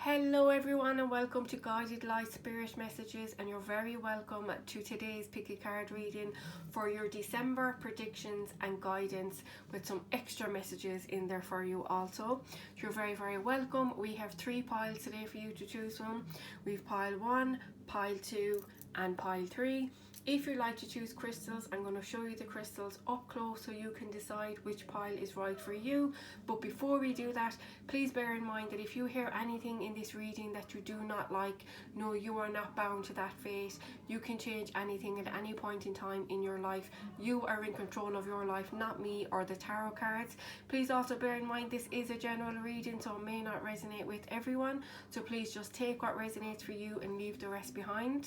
Hello everyone and welcome to Guided Light Spirit Messages, and you're very welcome to today's pick a card reading for your December predictions and guidance, with some extra messages in there for you also. You're very welcome. We have 3 piles today for you to choose from. We've pile 1, pile 2 and pile 3. If you'd like to choose crystals, I'm going to show you the crystals up close so you can decide which pile is right for you. But before we do that, please bear in mind that if you hear anything in this reading that you do not like, no, you are not bound to that fate. You can change anything at any point in time in your life. You are in control of your life, not me or the tarot cards. Please also bear in mind this is a general reading, so it may not resonate with everyone. So please just take what resonates for you and leave the rest behind.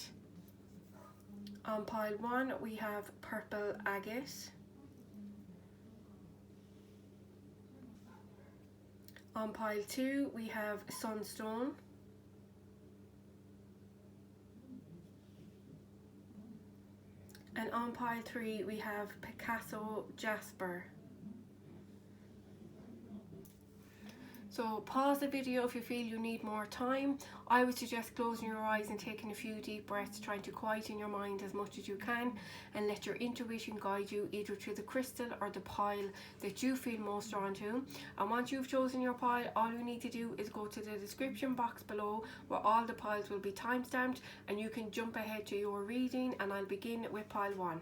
On pile 1 we have purple agate. On pile 2 we have sunstone. And on pile 3 we have Picasso jasper. So pause the video if you feel you need more time. I would suggest closing your eyes and taking a few deep breaths, trying to quieten your mind as much as you can and let your intuition guide you either to the crystal or the pile that you feel most drawn to. And once you've chosen your pile, all you need to do is go to the description box below where all the piles will be timestamped, and you can jump ahead to your reading, and I'll begin with pile 1.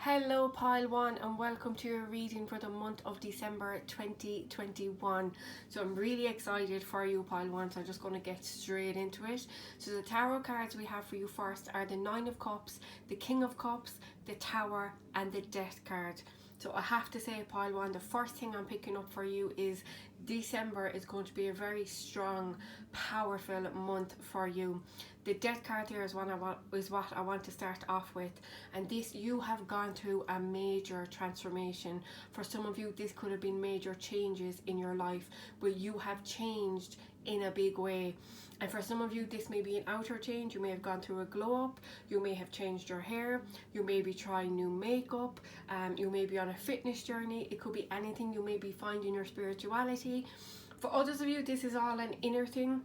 Hello pile 1 and welcome to your reading for the month of December 2021. So I'm really excited for you pile 1, so I'm just going to get straight into it. So the tarot cards we have for you first are the 9 of Cups, the King of Cups, the Tower and the Death card. So I have to say pile 1, the first thing I'm picking up for you is December is going to be a very strong, powerful month for you. The Death card here is what I want to start off with, and this, you have gone through a major transformation. For some of you this could have been major changes in your life, but you have changed in a big way. And for some of you this may be an outer change. You may have gone through a glow up, you may have changed your hair, you may be trying new makeup, you may be on a fitness journey. It could be anything. You may be finding your spirituality. For others of you this is all an inner thing,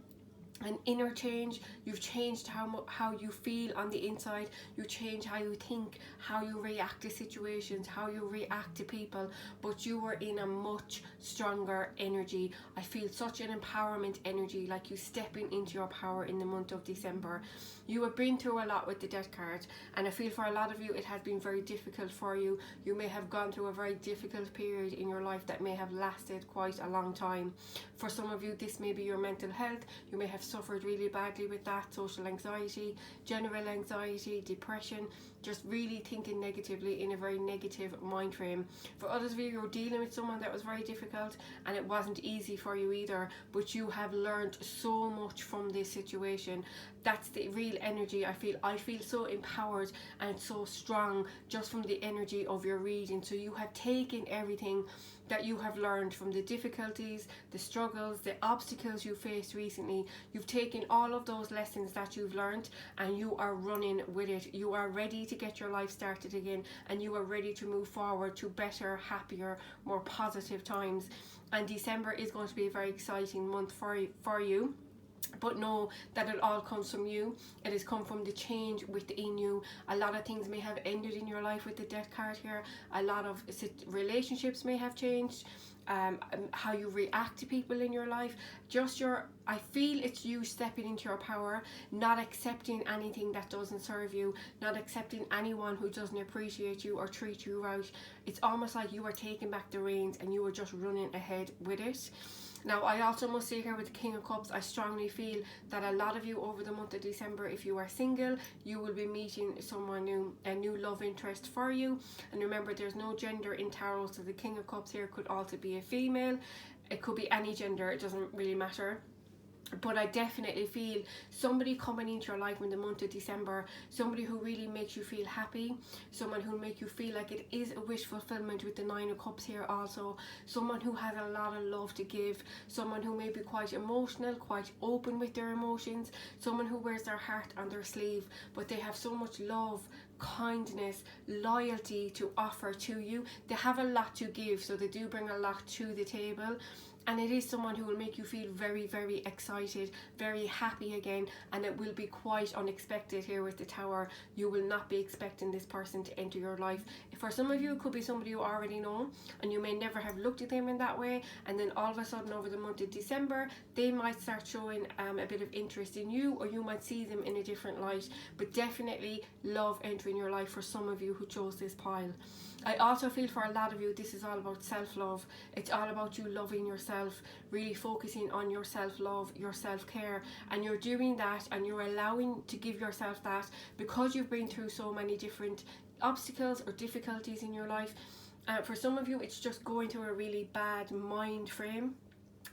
an inner change. You've changed how you feel on the inside. You change how you think, how you react to situations, how you react to people, but you were in a much stronger energy. I feel such an empowerment energy, like you stepping into your power in the month of December. You have been through a lot with the Death card, and I feel for a lot of you it has been very difficult for you. You may have gone through a very difficult period in your life that may have lasted quite a long time. For some of you this may be your mental health. You may have suffered really badly with that, social anxiety, general anxiety, depression, just really thinking negatively in a very negative mind frame. For others of you, you're dealing with someone that was very difficult and it wasn't easy for you either, but you have learned so much from this situation. That's the real energy. I feel so empowered and so strong just from the energy of your reading. So you have taken everything that you have learned from the difficulties, the struggles, the obstacles you faced recently. You've taken all of those lessons that you've learned and you are running with it. You are ready to get your life started again, and you are ready to move forward to better, happier, more positive times. And December is going to be a very exciting month for you. But know that it all comes from you. It has come from the change within you. A lot of things may have ended in your life with the Death card here. A lot of relationships may have changed. How you react to people in your life. I feel it's you stepping into your power, not accepting anything that doesn't serve you, not accepting anyone who doesn't appreciate you or treat you right. It's almost like you are taking back the reins and you are just running ahead with it. Now, I also must say here with the King of Cups, I strongly feel that a lot of you over the month of December, if you are single, you will be meeting someone new, a new love interest for you. And remember, there's no gender in tarot, so the King of Cups here could also be a female. It could be any gender, it doesn't really matter. But I definitely feel somebody coming into your life in the month of December, somebody who really makes you feel happy, someone who make you feel like it is a wish fulfillment with the 9 of Cups here also, someone who has a lot of love to give, someone who may be quite emotional, quite open with their emotions, someone who wears their heart on their sleeve, but they have so much love, kindness, loyalty to offer to you. They have a lot to give, so they do bring a lot to the table. And it is someone who will make you feel very, very excited, very happy again, and it will be quite unexpected here with the Tower. You will not be expecting this person to enter your life. For some of you, it could be somebody you already know, and you may never have looked at them in that way, and then all of a sudden over the month of December, they might start showing a bit of interest in you, or you might see them in a different light. But definitely love entering your life for some of you who chose this pile. I also feel for a lot of you, this is all about self-love. It's all about you loving yourself, really focusing on your self-love, your self-care, and you're doing that and you're allowing to give yourself that because you've been through so many different obstacles or difficulties in your life. For some of you, it's just going through a really bad mind frame.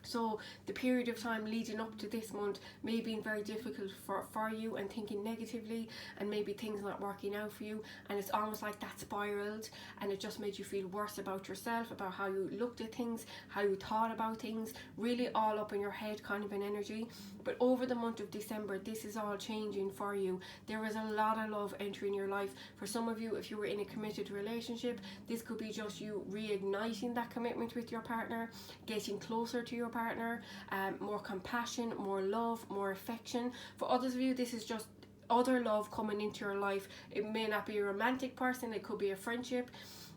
So the period of time leading up to this month may be very difficult for you, and thinking negatively, and maybe things not working out for you, and it's almost like that spiraled, and it just made you feel worse about yourself, about how you looked at things, how you thought about things, really all up in your head kind of an energy. But over the month of December, this is all changing for you. There is a lot of love entering your life. For some of you, if you were in a committed relationship, this could be just you reigniting that commitment with your partner, getting closer to your partner, more compassion, more love, more affection. For others of you, this is just other love coming into your life. It may not be a romantic person, it could be a friendship,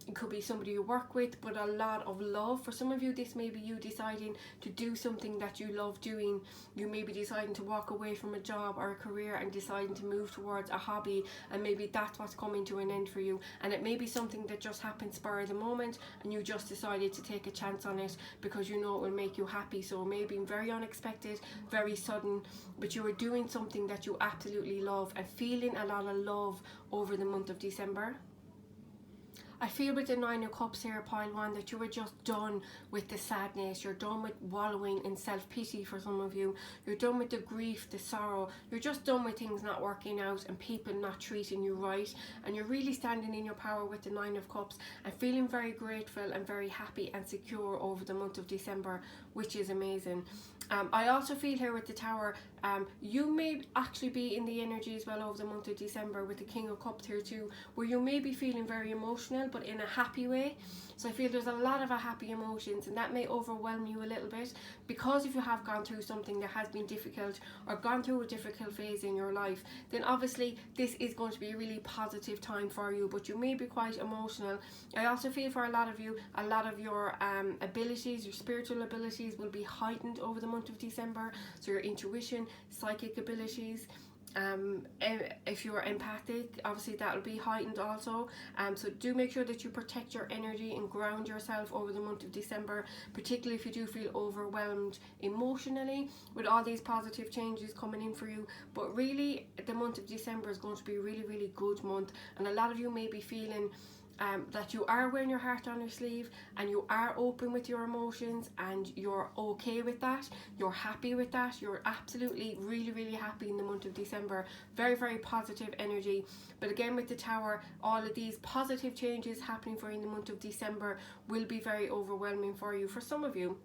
it could be somebody you work with, but a lot of love. For some of you, this may be you deciding to do something that you love doing. You may be deciding to walk away from a job or a career and deciding to move towards a hobby, and maybe that's what's coming to an end for you. And it may be something that just happened spur of the moment, and you just decided to take a chance on it because you know it will make you happy. So it may be very unexpected, very sudden, but you are doing something that you absolutely love and feeling a lot of love over the month of December. I feel with the Nine of Cups here, pile one, that you were just done with the sadness. You're done with wallowing in self-pity for some of you. You're done with the grief, the sorrow. You're just done with things not working out and people not treating you right. And you're really standing in your power with the Nine of Cups and feeling very grateful and very happy and secure over the month of December, which is amazing. I also feel here with the Tower, you may actually be in the energy as well over the month of December with the King of Cups here too, where you may be feeling very emotional, but in a happy way. So I feel there's a lot of happy emotions, and that may overwhelm you a little bit, because if you have gone through something that has been difficult or gone through a difficult phase in your life, then obviously this is going to be a really positive time for you, but you may be quite emotional. I also feel for a lot of you, a lot of your abilities, your spiritual abilities will be heightened over the month of December. So your intuition, psychic abilities, if you're empathic, obviously that will be heightened also. So do make sure that you protect your energy and ground yourself over the month of December, particularly if you do feel overwhelmed emotionally with all these positive changes coming in for you. But really, the month of December is going to be a really, really good month, and a lot of you may be feeling that you are wearing your heart on your sleeve, and you are open with your emotions, and you're okay with that, you're happy with that, you're absolutely really, really happy in the month of December. Very, very positive energy. But again, with the Tower, all of these positive changes happening for you in the month of December will be very overwhelming for you. For some of you,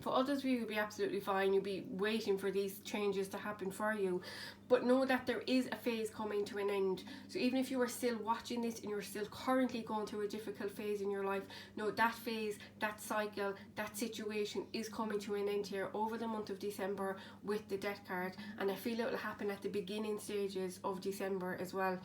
for others of you, you'll be absolutely fine. You'll be waiting for these changes to happen for you. But know that there is a phase coming to an end. So even if you are still watching this and you're still currently going through a difficult phase in your life, know that phase, that cycle, that situation is coming to an end here over the month of December with the Death card. And I feel it will happen at the beginning stages of December as well.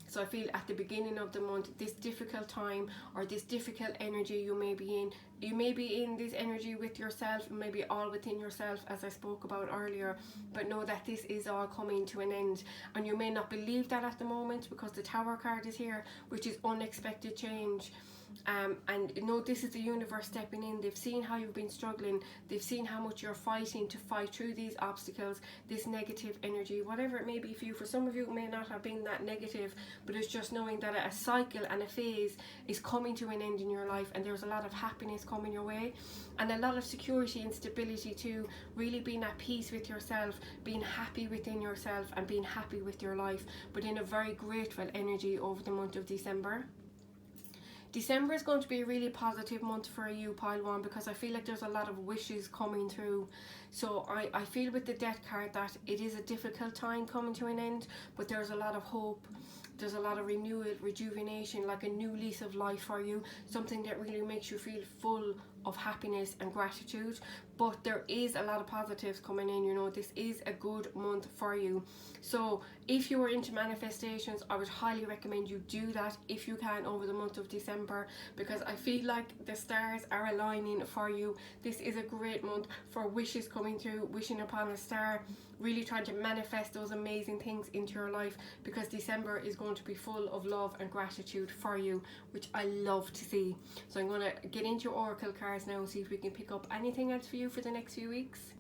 So I feel at the beginning of the month, this difficult time or this difficult energy you may be in this energy with yourself, maybe all within yourself, as I spoke about earlier. But know that this is all coming to an end, and you may not believe that at the moment because the Tower card is here, which is unexpected change. And know this is the universe stepping in. They've seen how you've been struggling. They've seen how much you're fighting to fight through these obstacles, this negative energy, whatever it may be for you. For some of you, it may not have been that negative, but it's just knowing that a cycle and a phase is coming to an end in your life, and there's a lot of happiness coming your way, and a lot of security and stability too. Really being at peace with yourself, being happy within yourself, and being happy with your life, but in a very grateful energy over the month of December. December is going to be a really positive month for you, pile one, because I feel like there's a lot of wishes coming through. So I feel with the Death card that it is a difficult time coming to an end, but there's a lot of hope. There's a lot of renewal, rejuvenation, like a new lease of life for you, something that really makes you feel full of happiness and gratitude, but there is a lot of positives coming in. You know, this is a good month for you. So if you are into manifestations, I would highly recommend you do that if you can over the month of December, because I feel like the stars are aligning for you. This is a great month for wishes coming through, wishing upon a star, really trying to manifest those amazing things into your life, because December is going to be full of love and gratitude for you, which I love to see. So I'm going to get into your oracle cards now and see if we can pick up anything else for you for the next few weeks.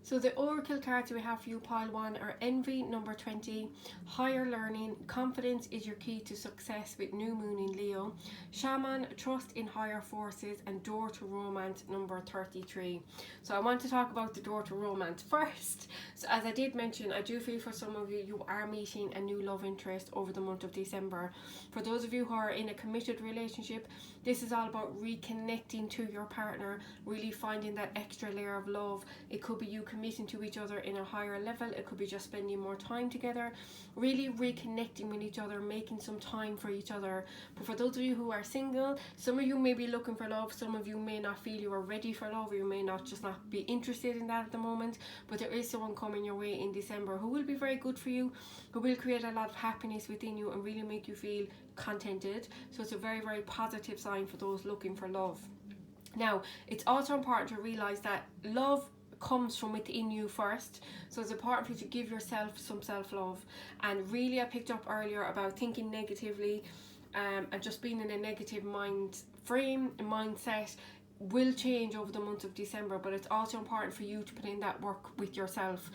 So the oracle cards we have for you, pile 1, are Envy, number 20, Higher Learning, Confidence is your key to success with New Moon in Leo, Shaman, Trust in Higher Forces, and Door to Romance, number 33. So I want to talk about the Door to Romance first. So as I did mention, I do feel for some of you, you are meeting a new love interest over the month of December. For those of you who are in a committed relationship, this is all about reconnecting to your partner, really finding that extra layer of love. It could be you committing to each other in a higher level, it could be just spending more time together, really reconnecting with each other, making some time for each other. But for those of you who are single, some of you may be looking for love, some of you may not feel you are ready for love, or you may not be interested in that at the moment, but there is someone coming your way in December who will be very good for you, who will create a lot of happiness within you and really make you feel contented. So it's a very, very positive sign for those looking for love. Now, it's also important to realize that love comes from within you first, so it's important for you to give yourself some self-love. And really, I picked up earlier about thinking negatively and just being in a negative mindset will change over the month of December, but it's also important for you to put in that work with yourself,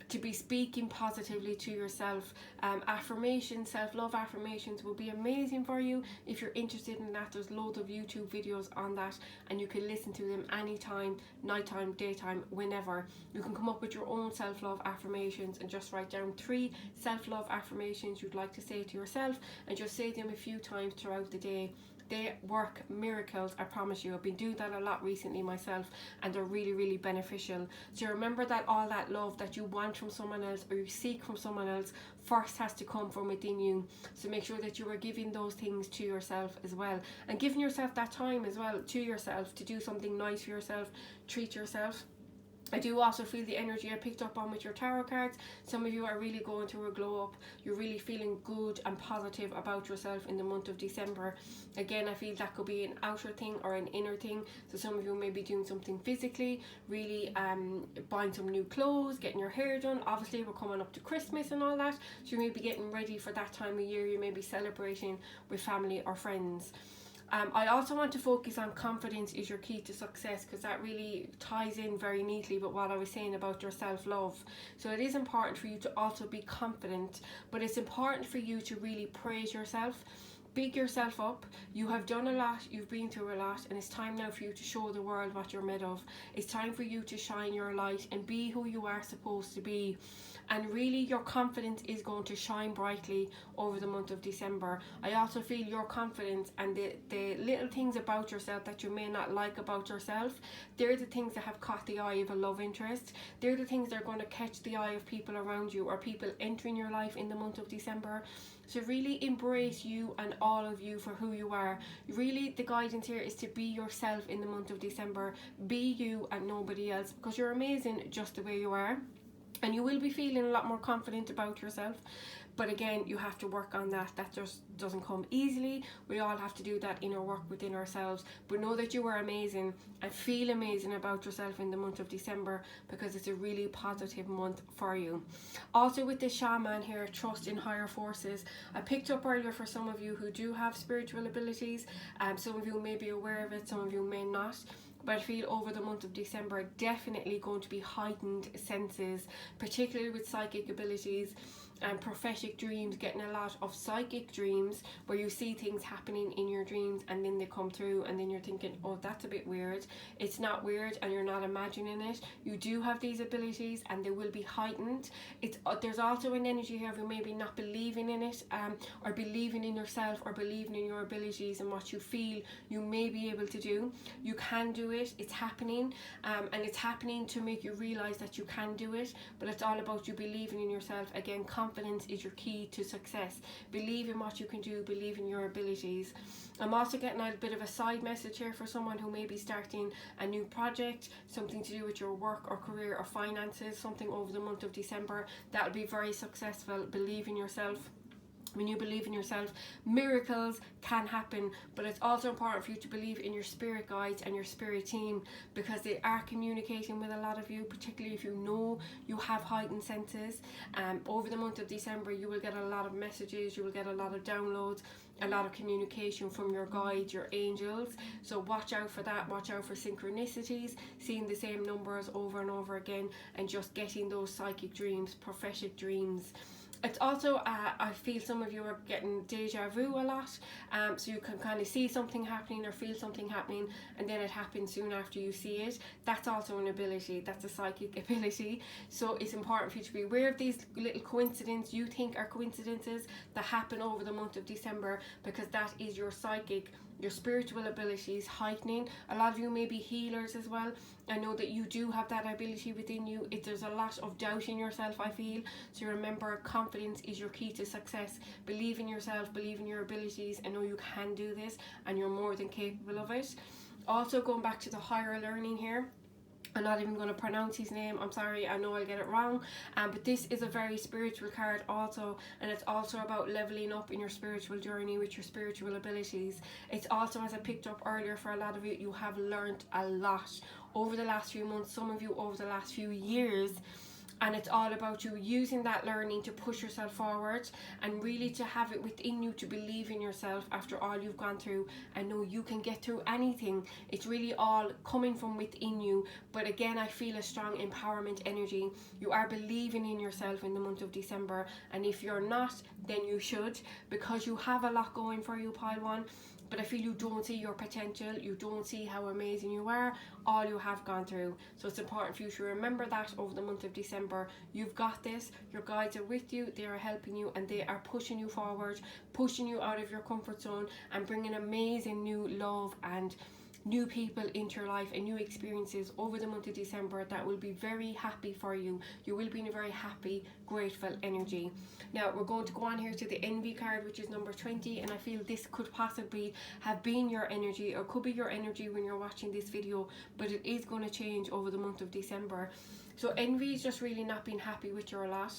to be speaking positively to yourself. Affirmations, self-love affirmations will be amazing for you. If you're interested in that, there's loads of YouTube videos on that, and you can listen to them anytime, nighttime, daytime, whenever. You can come up with your own self-love affirmations and just write down 3 self-love affirmations you'd like to say to yourself, and just say them a few times throughout the day. They work miracles, I promise you. I've been doing that a lot recently myself, and they're really, really beneficial. So remember that all that love that you want from someone else, or you seek from someone else, first has to come from within you. So make sure that you are giving those things to yourself as well, and giving yourself that time as well to yourself to do something nice for yourself, treat yourself. I do also feel the energy I picked up on with your tarot cards. Some of you are really going through a glow up. You're really feeling good and positive about yourself in the month of December. Again, I feel that could be an outer thing or an inner thing. So some of you may be doing something physically, really buying some new clothes, getting your hair done. Obviously, we're coming up to Christmas and all that. So you may be getting ready for that time of year. You may be celebrating with family or friends. I also want to focus on confidence is your key to success, because that really ties in very neatly with what I was saying about your self-love. So it is important for you to also be confident, but it's important for you to really praise yourself. Big yourself up. You have done a lot, you've been through a lot, and it's time now for you to show the world what you're made of. It's time for you to shine your light and be who you are supposed to be. And really, your confidence is going to shine brightly over the month of December. I also feel your confidence and the little things about yourself that you may not like about yourself, they're the things that have caught the eye of a love interest. They're the things that are going to catch the eye of people around you, or people entering your life in the month of December. So really embrace you and all of you for who you are. Really, the guidance here is to be yourself in the month of December. Be you and nobody else, because you're amazing just the way you are. And you will be feeling a lot more confident about yourself. But again, you have to work on that. That just doesn't come easily. We all have to do that inner work within ourselves. But know that you are amazing and feel amazing about yourself in the month of December, because it's a really positive month for you. Also with the shaman here, trust in higher forces. I picked up earlier for some of you who do have spiritual abilities. Some of you may be aware of it, some of you may not. But I feel over the month of December, definitely going to be heightened senses, particularly with psychic abilities and prophetic dreams, getting a lot of psychic dreams where you see things happening in your dreams and then they come through, and then you're thinking, oh, that's a bit weird. It's not weird, and you're not imagining it. You do have these abilities and they will be heightened. There's also an energy here of you maybe not believing in it, or believing in yourself, or believing in your abilities and what you feel you may be able to do. You can do it. It's happening, and it's happening to make you realize that you can do it. But it's all about you believing in yourself. Again, confidence confidence is your key to success. Believe in what you can do, believe in your abilities. I'm also getting a bit of a side message here for someone who may be starting a new project, something to do with your work or career or finances, something over the month of December that will be very successful. Believe in yourself. When you believe in yourself, miracles can happen, but it's also important for you to believe in your spirit guides and your spirit team, because they are communicating with a lot of you, particularly if you know you have heightened senses. Over the month of December, you will get a lot of messages, you will get a lot of downloads, a lot of communication from your guides, your angels. So watch out for that. Watch out for synchronicities, seeing the same numbers over and over again, and just getting those psychic dreams, prophetic dreams. It's also, I feel some of you are getting deja vu a lot, so you can kind of see something happening or feel something happening, and then it happens soon after you see it. That's also an ability, that's a psychic ability. So it's important for you to be aware of these little coincidences you think are coincidences that happen over the month of December, because that is your psychic, your spiritual abilities heightening. A lot of you may be healers as well. I know that you do have that ability within you. There's a lot of doubt in yourself, I feel. So remember, confidence is your key to success. Believe in yourself, believe in your abilities, and know you can do this, and you're more than capable of it. Also, going back to the higher learning here, I'm not even going to pronounce his name, I'm sorry, I know I'll get it wrong, but this is a very spiritual card also, and it's also about leveling up in your spiritual journey with your spiritual abilities. It's also, as I picked up earlier, for a lot of you, you have learned a lot over the last few months, some of you over the last few years, and it's all about you using that learning to push yourself forward, and really to have it within you to believe in yourself after all you've gone through, and know you can get through anything. It's really all coming from within you. But again, I feel a strong empowerment energy. You are believing in yourself in the month of December, and if you're not, then you should, because you have a lot going for you, pile one. But I feel you don't see your potential, you don't see how amazing you are, all you have gone through. So it's important for you to remember that over the month of December. You've got this, your guides are with you, they are helping you, and they are pushing you forward, pushing you out of your comfort zone, and bringing amazing new love and new people into your life and new experiences over the month of December that will be very happy for you. You will be in a very happy, grateful energy. Now we're going to go on here to the envy card, which is number 20, and I feel this could possibly have been your energy, or could be your energy when you're watching this video, but it is going to change over the month of December. So envy is just really not being happy with your lot.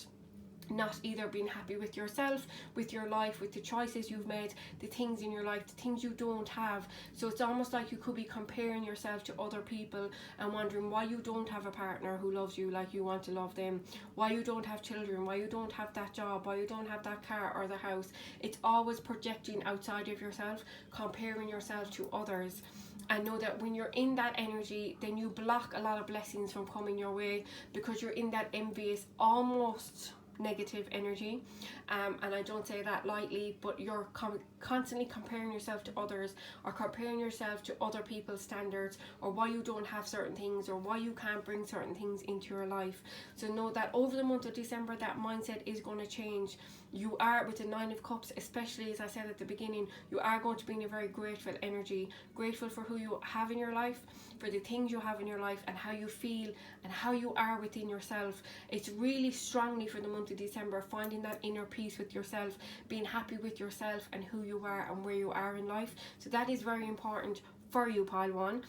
Not either being happy with yourself, with your life, with the choices you've made, the things in your life, the things you don't have. So it's almost like you could be comparing yourself to other people and wondering why you don't have a partner who loves you like you want to love them, why you don't have children, why you don't have that job, why you don't have that car or the house. It's always projecting outside of yourself, comparing yourself to others. And know that when you're in that energy, then you block a lot of blessings from coming your way, because you're in that envious, almost negative energy. And I don't say that lightly, but you're constantly comparing yourself to others, or comparing yourself to other people's standards, or why you don't have certain things, or why you can't bring certain things into your life. So know that over the month of December, that mindset is going to change. You are, with the 9 of Cups, especially as I said at the beginning, you are going to be in a very grateful energy, grateful for who you have in your life, for the things you have in your life, and how you feel and how you are within yourself. It's really strongly for the month of December, finding that inner peace with yourself, being happy with yourself and who you are and where you are in life. So that is very important for you, pile one.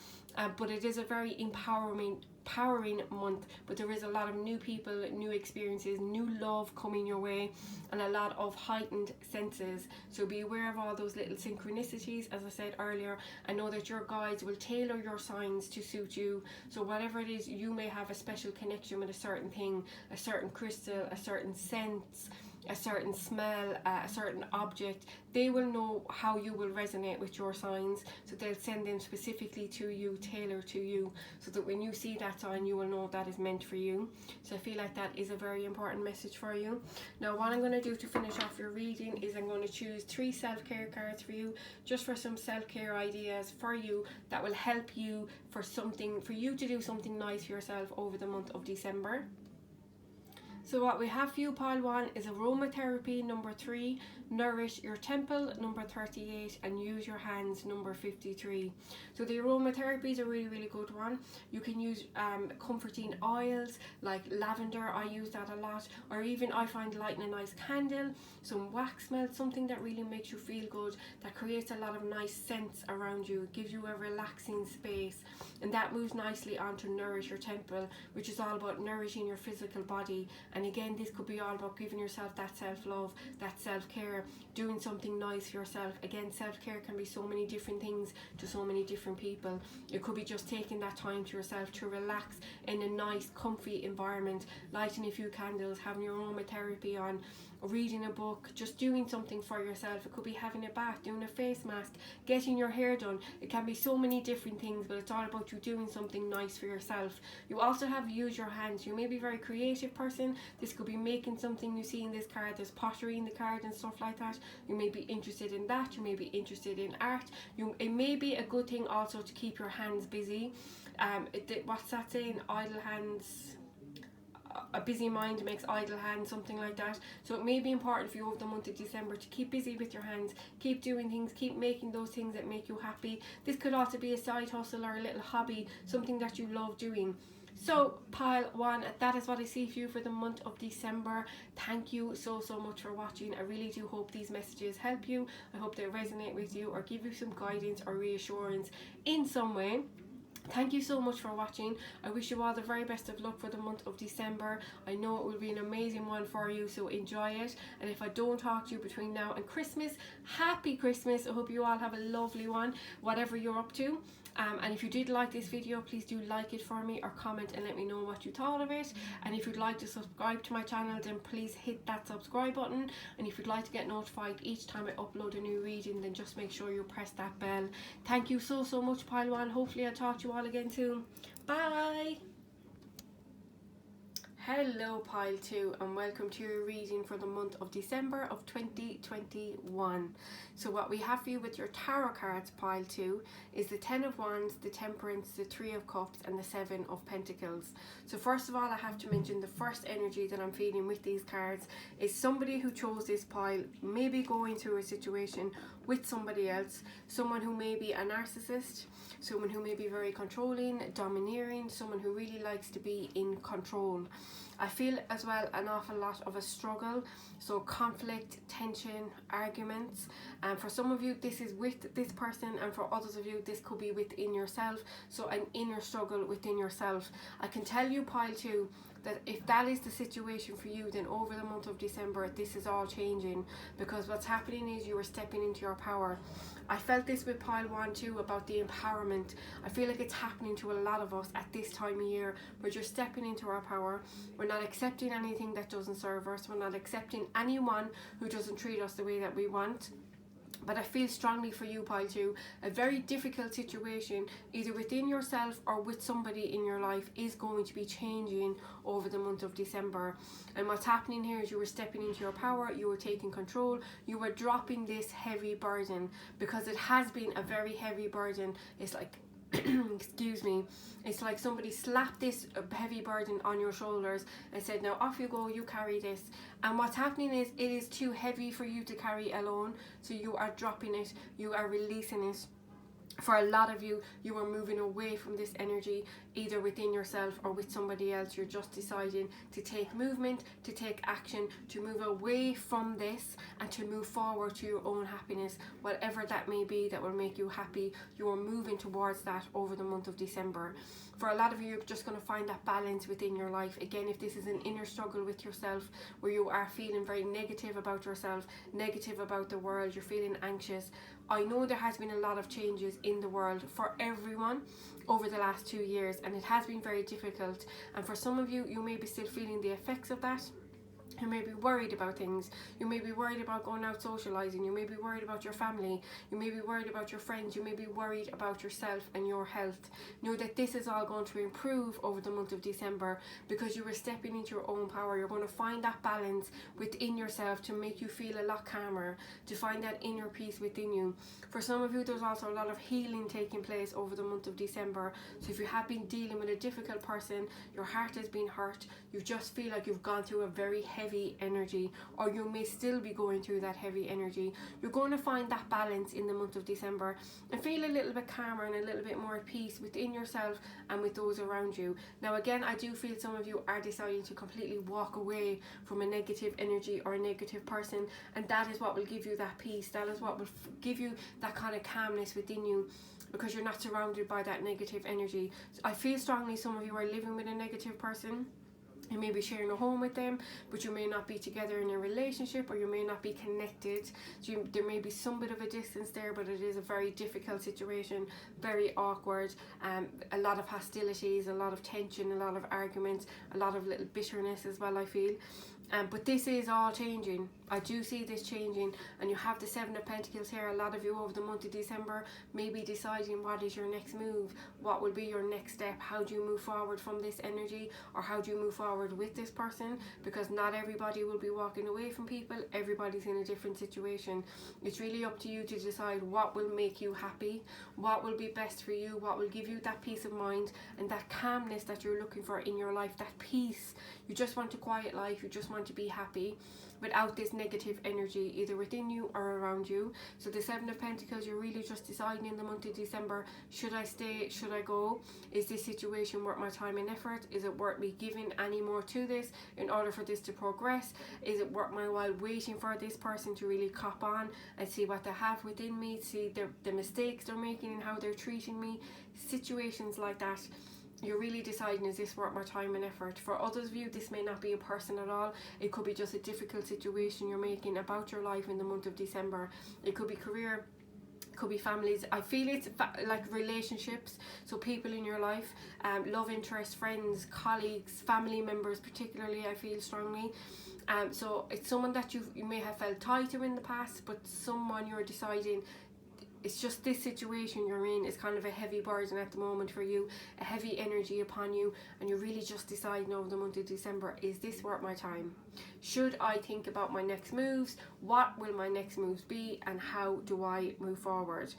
But it is a very empowering month, but there is a lot of new people, new experiences, new love coming your way, and a lot of heightened senses. So be aware of all those little synchronicities, as I said earlier, and know that your guides will tailor your signs to suit you. So whatever it is, you may have a special connection with a certain thing, a certain crystal, a certain sense, a certain smell, a certain object. They will know how you will resonate with your signs, so they'll send them specifically to you, tailored to you, so that when you see that sign, you will know that is meant for you. So I feel like that is a very important message for you. Now what I'm going to do to finish off your reading is I'm going to choose 3 self-care cards for you, just for some self-care ideas for you that will help you for you to do something nice for yourself over the month of December. So what we have for you, pile 1, is aromatherapy number 3, nourish your temple number 38, and use your hands number 53. So the aromatherapy is a really good one. You can use comforting oils like lavender, I use that a lot, or even I find lighting a nice candle, some wax melt, something that really makes you feel good, that creates a lot of nice scents around you, it gives you a relaxing space, and that moves nicely on to nourish your temple, which is all about nourishing your physical body. And again, this could be all about giving yourself that self-love, that self-care, doing something nice for yourself. Again, self-care can be so many different things to so many different people. It could be just taking that time to yourself to relax in a nice comfy environment, lighting a few candles, having your aromatherapy on, reading a book, just doing something for yourself. It could be having a bath, doing a face mask, getting your hair done. It can be so many different things, but it's all about you doing something nice for yourself. You also have use your hands. You may be a very creative person. This could be making something. You see in this card, there's pottery in the card and stuff like that. You may be interested in that. You may be interested in art. It may be a good thing also to keep your hands busy. What's that saying? Idle hands, a busy mind makes idle hands, something like that. So it may be important for you over the month of December to keep busy with your hands, keep doing things, keep making those things that make you happy. This could also be a side hustle or a little hobby, something that you love doing. So pile 1, that is what I see for you for the month of December. Thank you so much for watching. I really do hope these messages help you. I hope they resonate with you or give you some guidance or reassurance in some way. Thank you so much for watching. I wish you all the very best of luck for the month of December. I know it will be an amazing one for you, so enjoy it. And if I don't talk to you between now and Christmas, happy Christmas. I hope you all have a lovely one, whatever you're up to. And if you did like this video, please do like it for me or comment and let me know what you thought of it. And if you'd like to subscribe to my channel, then please hit that subscribe button. And if you'd like to get notified each time I upload a new reading, then just make sure you press that bell. Thank you so much, pile 1. Hopefully I'll talk to you all again soon. Bye. Hello pile 2, and welcome to your reading for the month of December of 2021. So what we have for you with your tarot cards, pile 2, is the 10 of Wands, the Temperance, the 3 of Cups, and the 7 of Pentacles. So first of all, I have to mention the first energy that I'm feeling with these cards is somebody who chose this pile may be going through a situation with somebody else, someone who may be a narcissist, someone who may be very controlling, domineering, someone who really likes to be in control. I feel as well an awful lot of a struggle, so conflict, tension, arguments, and for some of you this is with this person, and for others of you this could be within yourself, so an inner struggle within yourself. I can tell you, pile 2, that if that is the situation for you, then over the month of December this is all changing, because what's happening is you are stepping into your power. I felt this with pile 1 too, about the empowerment. I feel like it's happening to a lot of us at this time of year. We're just stepping into our power. We're not accepting anything that doesn't serve us. We're not accepting anyone who doesn't treat us the way that we want. But I feel strongly for you, pile 2, a very difficult situation either within yourself or with somebody in your life is going to be changing over the month of December. And what's happening here is you were stepping into your power, you were taking control, you were dropping this heavy burden, because it has been a very heavy burden. It's like excuse me, it's like somebody slapped this heavy burden on your shoulders and said, now off you go, you carry this. And what's happening is it is too heavy for you to carry alone, so you are dropping it, you are releasing it. For a lot of you, you are moving away from this energy, either within yourself or with somebody else. You're just deciding to take movement, to take action, to move away from this and to move forward to your own happiness, whatever that may be that will make you happy. You are moving towards that over the month of December. For a lot of you, you're just going to find that balance within your life. Again, if this is an inner struggle with yourself, where you are feeling very negative about yourself, negative about the world, you're feeling anxious, I know there has been a lot of changes in the world for everyone over the last 2 years, and it has been very difficult. And for some of you, you may be still feeling the effects of that. You may be worried about things. You may be worried about going out socializing. You may be worried about your family. You may be worried about your friends. You may be worried about yourself and your health. Know that this is all going to improve over the month of December because you are stepping into your own power. You're going to find that balance within yourself to make you feel a lot calmer, to find that inner peace within you. For some of you, there's also a lot of healing taking place over the month of December. So if you have been dealing with a difficult person, your heart has been hurt, you just feel like you've gone through a very heavy energy, or you may still be going through that heavy energy, you're going to find that balance in the month of December and feel a little bit calmer and a little bit more at peace within yourself and with those around you. Now again, I do feel some of you are deciding to completely walk away from a negative energy or a negative person, and that is what will give you that peace. That is what will give you that kind of calmness within you, because you're not surrounded by that negative energy. So I feel strongly some of you are living with a negative person. You may be sharing a home with them, but you may not be together in a relationship, or you may not be connected. So there may be some bit of a distance there, but it is a very difficult situation, very awkward, a lot of hostilities, a lot of tension, a lot of arguments, a lot of little bitterness as well, I feel. But this is all changing. I do see this changing, and you have the Seven of Pentacles here. A lot of you over the month of December may be deciding what is your next move, what will be your next step, how do you move forward from this energy, or how do you move forward with this person, because not everybody will be walking away from people. Everybody's in a different situation. It's really up to you to decide what will make you happy, what will be best for you, what will give you that peace of mind and that calmness that you're looking for in your life, that peace. You just want a quiet life, you just want to be happy without this negative energy either within you or around you. So the Seven of Pentacles, you're really just deciding in the month of December, should I stay, should I go? Is this situation worth my time and effort? Is it worth me giving any more to this in order for this to progress? Is it worth my while waiting for this person to really cop on and see what they have within me, see the mistakes they're making and how they're treating me? Situations like that, you're really deciding, is this worth my time and effort? For others of you, this may not be a person at all. It could be just a difficult situation you're making about your life in the month of December. It could be career, it could be families. I feel it's like relationships, so people in your life, love interest, friends, colleagues, family members particularly, I feel strongly. So it's someone that you may have felt tied to in the past, but someone you're deciding, it's just this situation you're in is kind of a heavy burden at the moment for you, a heavy energy upon you, and you're really just deciding over the month of December, is this worth my time? Should I think about my next moves? What will my next moves be, and how do I move forward?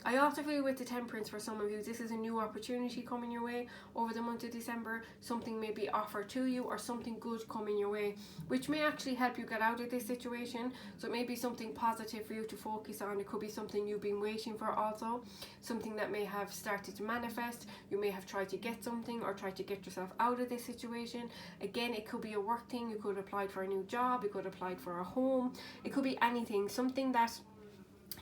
I also feel with the Temperance, for some of you, this is a new opportunity coming your way over the month of December. Something may be offered to you, or something good coming your way, which may actually help you get out of this situation. So it may be something positive for you to focus on. It could be something you've been waiting for also, something that may have started to manifest. You may have tried to get something or tried to get yourself out of this situation. Again, it could be a work thing. You could have applied for a new job. You could have applied for a home. It could be anything, something that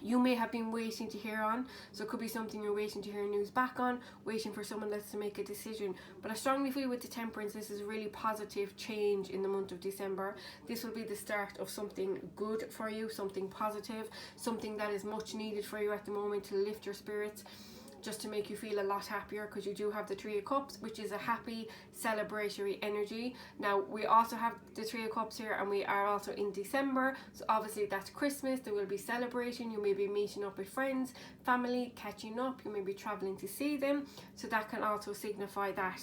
you may have been waiting to hear on. So it could be something you're waiting to hear news back on, waiting for someone else to make a decision. But I strongly feel with the Temperance, this is a really positive change in the month of December. This will be the start of something good for you, something positive, something that is much needed for you at the moment to lift your spirits, just to make you feel a lot happier, because you do have the Three of Cups, which is a happy celebratory energy. Now we also have the Three of Cups here, and we are also in December, so obviously that's Christmas. There will be celebration. You may be meeting up with friends, family, catching up. You may be traveling to see them, so that can also signify that.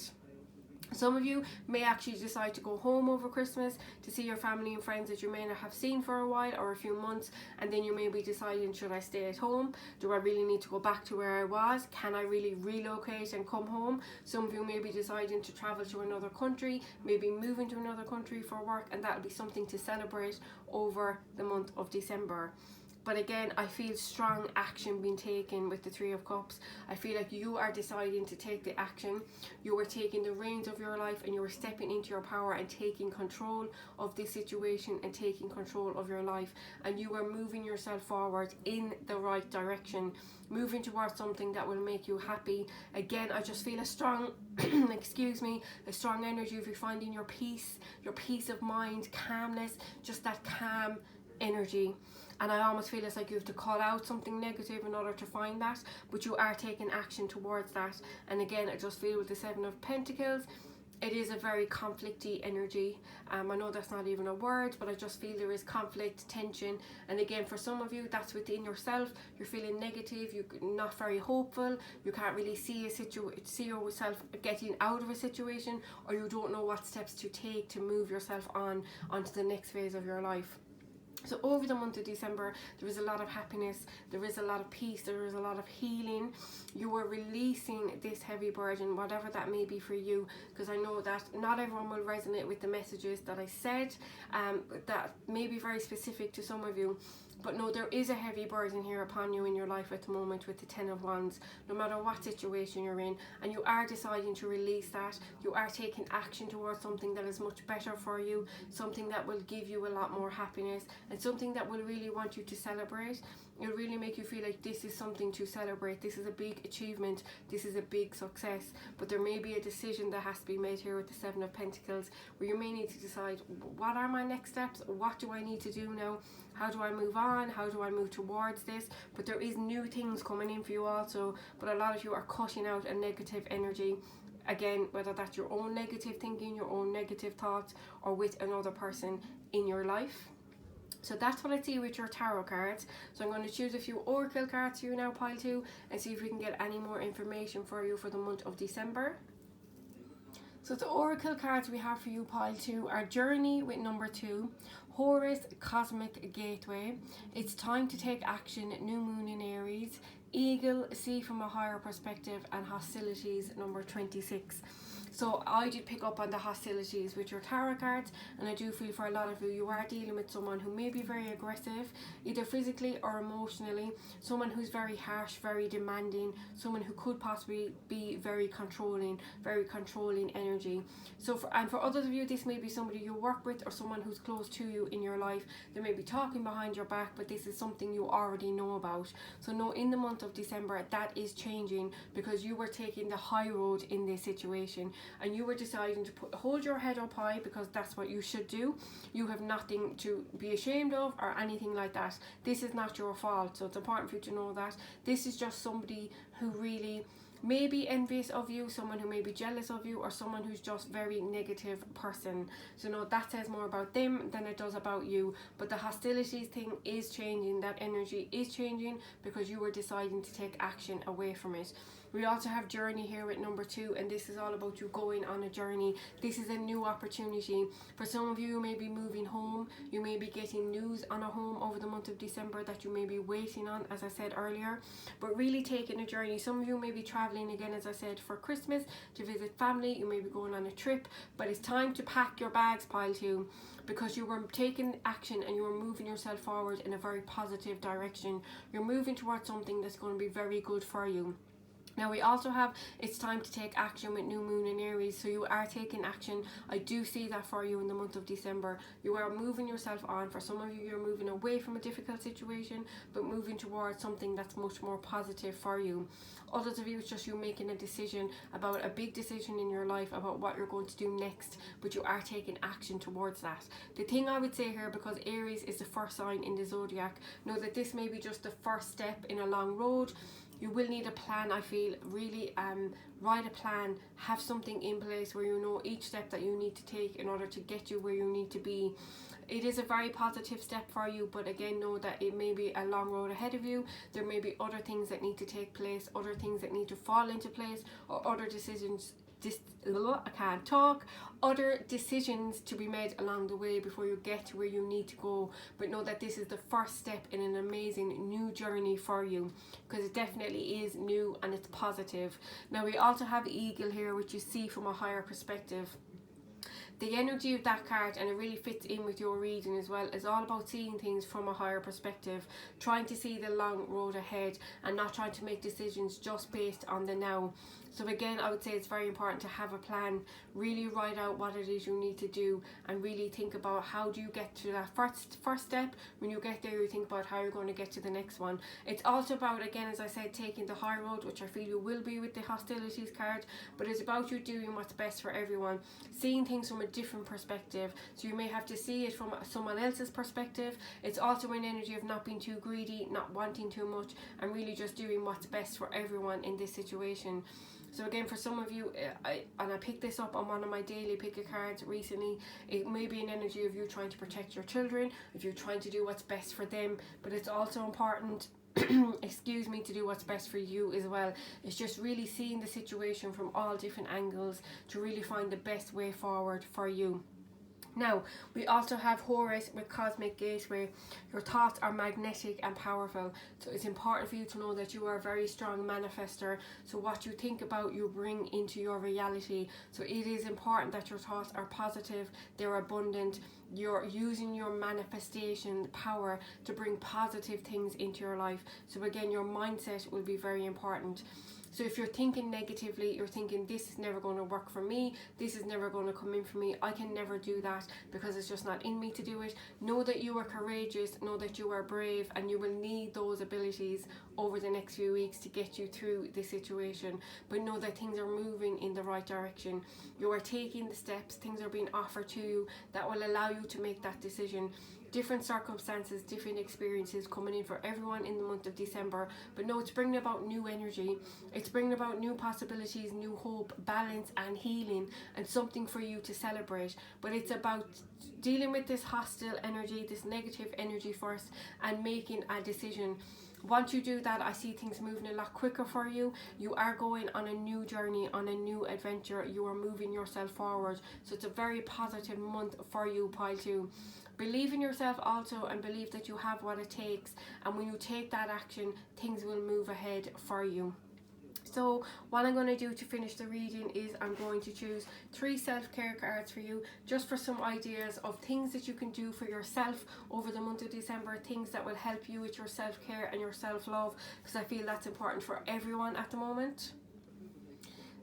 Some of you may actually decide to go home over Christmas to see your family and friends that you may not have seen for a while or a few months, and then you may be deciding, should I stay at home? Do I really need to go back to where I was? Can I really relocate and come home? Some of you may be deciding to travel to another country, maybe moving to another country for work, and that'll be something to celebrate over the month of December. But again, I feel strong action being taken with the Three of Cups. I feel like you are deciding to take the action. You are taking the reins of your life, and you are stepping into your power and taking control of this situation and taking control of your life. And you are moving yourself forward in the right direction, moving towards something that will make you happy. Again, I just feel a strong, a strong energy of you finding your peace of mind, calmness, just that calm energy. And I almost feel it's like you have to call out something negative in order to find that, but you are taking action towards that. And again, I just feel with the Seven of Pentacles, It is a very conflicty energy. I know that's not even a word, but I just feel there is conflict, tension, and again, for some of you, that's within yourself. You're feeling negative, you're not very hopeful, you can't really see yourself getting out of a situation, or you don't know what steps to take to move yourself onto the next phase of your life. So over the month of December, there is a lot of happiness, there is a lot of peace, there is a lot of healing. You are releasing this heavy burden, whatever that may be for you, because I know that not everyone will resonate with the messages that I said, that may be very specific to some of you. But no, there is a heavy burden here upon you in your life at the moment with the Ten of Wands, no matter what situation you're in, and you are deciding to release that. You are taking action towards something that is much better for you, something that will give you a lot more happiness, and something that will really want you to celebrate. It'll really make you feel like this is something to celebrate. This is a big achievement. This is a big success. But there may be a decision that has to be made here with the Seven of Pentacles, where you may need to decide, what are my next steps? What do I need to do now? How do I move on? How do I move towards this? But there is new things coming in for you also. But a lot of you are cutting out a negative energy. Again, whether that's your own negative thinking, your own negative thoughts, or with another person in your life. So that's what I see with your tarot cards. So I'm going to choose a few oracle cards for you now, pile 2, and see if we can get any more information for you for the month of December. So the oracle cards we have for you, pile 2, are Journey with number 2, Horus, Cosmic Gateway, It's Time to Take Action, New Moon in Aries, Eagle, See from a Higher Perspective, and Hostilities, number 26. So I did pick up on the hostilities with your tarot cards, and I do feel for a lot of you, you are dealing with someone who may be very aggressive, either physically or emotionally, someone who's very harsh, very demanding, someone who could possibly be very controlling energy. So for others of you, this may be somebody you work with or someone who's close to you in your life. They may be talking behind your back, but this is something you already know about. So no, in the month of December, that is changing, because you were taking the high road in this situation, and you were deciding to hold your head up high, because that's what you should do. You have nothing to be ashamed of or anything like that. This is not your fault, so it's important for you to know that. This is just somebody who really may be envious of you, someone who may be jealous of you, or someone who's just very negative person. So no, that says more about them than it does about you. But the hostilities thing is changing, that energy is changing, because you were deciding to take action away from it. We also have Journey here with number 2, and this is all about you going on a journey. This is a new opportunity. For some of you, you may be moving home. You may be getting news on a home over the month of December that you may be waiting on, as I said earlier. But really taking a journey. Some of you may be traveling again, as I said, for Christmas, to visit family. You may be going on a trip, but it's time to pack your bags, pile 2, because you were taking action and you were moving yourself forward in a very positive direction. You're moving towards something that's going to be very good for you. Now we also have It's Time to Take Action with New Moon in Aries. So you are taking action. I do see that for you in the month of December. You are moving yourself on. For some of you, you're moving away from a difficult situation, but moving towards something that's much more positive for you. Others of you, it's just you making a decision about a big decision in your life about what you're going to do next, but you are taking action towards that. The thing I would say here, because Aries is the first sign in the zodiac, know that this may be just the first step in a long road. You will need a plan, I feel. Really write a plan, have something in place where you know each step that you need to take in order to get you where you need to be. It is a very positive step for you, but again, know that it may be a long road ahead of you. There may be other things that need to take place, other things that need to fall into place, or other decisions other decisions to be made along the way before you get to where you need to go. But know that this is the first step in an amazing new journey for you, because it definitely is new and it's positive. Now we also have Eagle here, which you see from a higher perspective. The energy of that card, and it really fits in with your reading as well, is all about seeing things from a higher perspective, trying to see the long road ahead and not trying to make decisions just based on the now. So again, I would say it's very important to have a plan, really write out what it is you need to do, and really think about how do you get to that first step. When you get there, you think about how you're going to get to the next one. It's also about, again, as I said, taking the high road, which I feel you will be with the hostilities card, but it's about you doing what's best for everyone, seeing things from a different perspective. So you may have to see it from someone else's perspective. It's also an energy of not being too greedy, not wanting too much, and really just doing what's best for everyone in this situation. So again, for some of you, I picked this up on one of my daily pick a cards recently. It may be an energy of you trying to protect your children, if you're trying to do what's best for them, but it's also important excuse me, to do what's best for you as well. It's just really seeing the situation from all different angles to really find the best way forward for you. Now, we also have Horus with Cosmic Gateway. Your thoughts are magnetic and powerful. So it's important for you to know that you are a very strong manifester. So what you think about, you bring into your reality. So it is important that your thoughts are positive, they're abundant. You're using your manifestation power to bring positive things into your life. So again, your mindset will be very important. So if you're thinking negatively, you're thinking this is never going to work for me, this is never going to come in for me, I can never do that because it's just not in me to do it. Know that you are courageous, know that you are brave, and you will need those abilities over the next few weeks to get you through this situation. But know that things are moving in the right direction. You are taking the steps, things are being offered to you that will allow you to make that decision. Different circumstances, different experiences coming in for everyone in the month of December. But no, it's bringing about new energy. It's bringing about new possibilities, new hope, balance and healing, and something for you to celebrate. But it's about dealing with this hostile energy, this negative energy first, and making a decision. Once you do that, I see things moving a lot quicker for you. You are going on a new journey, on a new adventure. You are moving yourself forward. So it's a very positive month for you, pile 2. Believe in yourself also, and believe that you have what it takes. And when you take that action, things will move ahead for you. So what I'm going to do to finish the reading is I'm going to choose 3 self-care cards for you, just for some ideas of things that you can do for yourself over the month of December, things that will help you with your self-care and your self-love, because I feel that's important for everyone at the moment.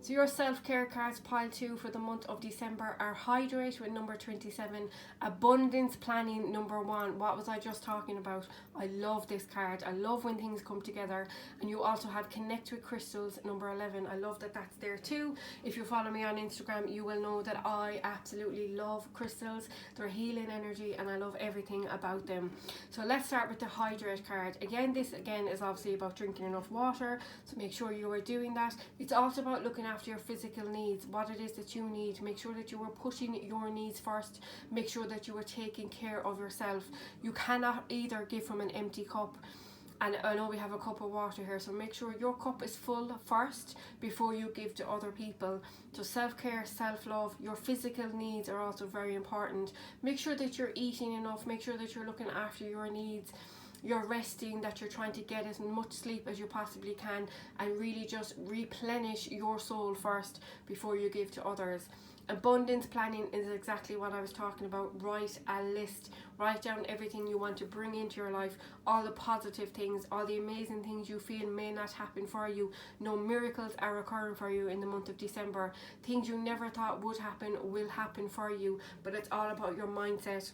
So your self-care cards, pile 2, for the month of December are Hydrate with number 27, Abundance Planning number 1. What was I just talking about? I love this card. I love when things come together. And you also have Connect with Crystals number 11. I love that that's there too. If you follow me on Instagram, you will know that I absolutely love crystals. They're healing energy and I love everything about them. So let's start with the Hydrate card. This is obviously about drinking enough water, so make sure you are doing that. It's also about looking after your physical needs, what it is that you need. Make sure that you are putting your needs first. Make sure that you are taking care of yourself. You cannot either give from an empty cup. And I know we have a cup of water here, so make sure your cup is full first before you give to other people. So self-care, self-love, your physical needs are also very important. Make sure that you're eating enough. Make sure that you're looking after your needs. You're resting, that you're trying to get as much sleep as you possibly can, and really just replenish your soul first before you give to others. Abundance planning is exactly what I was talking about. Write a list. Write down everything you want to bring into your life, all the positive things, all the amazing things you feel may not happen for you. No miracles are occurring for you in the month of December. Things you never thought would happen will happen for you, but it's all about your mindset.